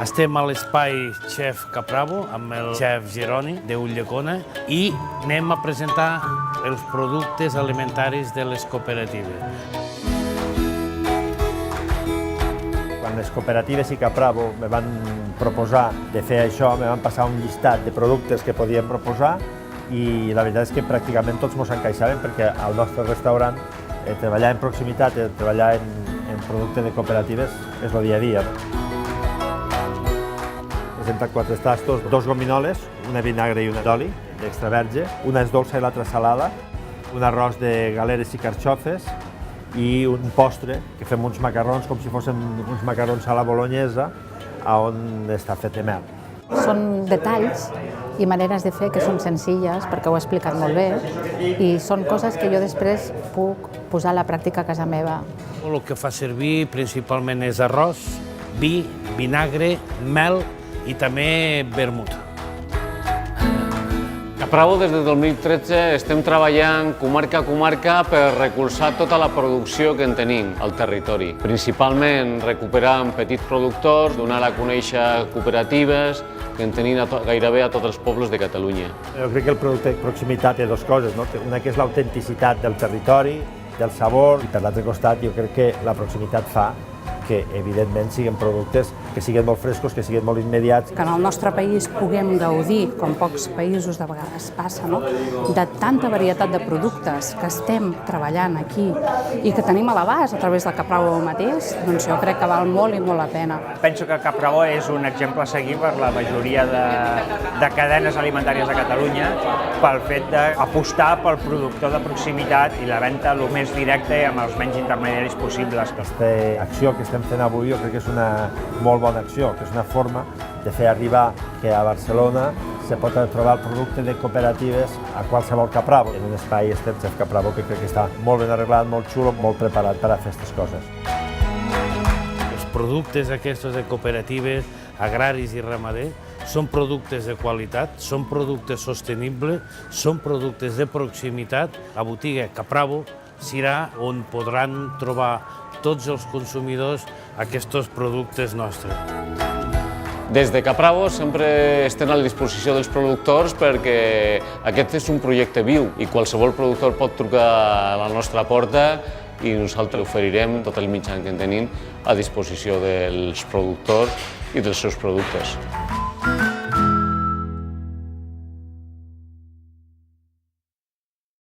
Estem a l'espai Chef Capravo amb el xef Geroni de Ulldecona i anem a presentar els productes alimentaris de les cooperatives. Quan les cooperatives i Capravo me van proposar de fer això, me van passar un llistat de productes que podien proposar i la veritat és que pràcticament tots ens encaixaven perquè al nostre restaurant treballar en proximitat, treballar en producte de cooperatives és el dia a dia. He presentat 4 tastos, 2 gominoles, una vinagre i una d'oli, d'extra verge, una és dolça i l'altra salada, un arròs de galeres i carxofes i un postre que fem uns macarrons com si fossin uns macarrons a la bolognesa on està fet de mel. Són detalls i maneres de fer que són senzilles, perquè ho he explicat molt bé, i són coses que jo després puc posar a la pràctica a casa meva. El que fa servir principalment és arròs, vi, vinagre, mel i també vermut. Capravo, des del 2013, estem treballant comarca a comarca per recolzar tota la producció que en tenim al territori. Principalment recuperant petits productors, donar a conèixer cooperatives que en tenim gairebé a tots els pobles de Catalunya. Jo crec que el producte de proximitat té dues coses, no? Una que és l'autenticitat del territori, del sabor, i per l'altre costat jo crec que la proximitat fa que evidentment siguin productes que siguin molt frescos, que siguin molt immediats. Que en el nostre país puguem gaudir, com pocs països de vegades passa, no? De tanta varietat de productes que estem treballant aquí i que tenim a l'abast a través del Capravo mateix, doncs jo crec que val molt i molt la pena. Penso que Capravo és un exemple a seguir per la majoria de cadenes alimentàries de Catalunya pel fet d'apostar pel productor de proximitat i la venda el més directa i amb els menys intermediaris possibles. Aquesta acció que estem fent avui jo crec que és una molt bona acció, que és una forma de fer arribar que a Barcelona se pot trobar el producte de cooperatives a qualsevol Capravo. En un espai estem Chef Capravo que crec que està molt ben arreglat, molt xulo, molt preparat per a fer aquestes coses. Els productes aquests de cooperatives, agraris i ramaders, són productes de qualitat, són productes sostenibles, són productes de proximitat. La botiga Capravo serà on podran trobar tots els consumidors aquests productes nostres. Des de Capravo sempre estem a la disposició dels productors perquè aquest és un projecte viu i qualsevol productor pot trucar a la nostra porta i nosaltres oferirem tot el mitjà que en tenim a disposició dels productors i dels seus productes.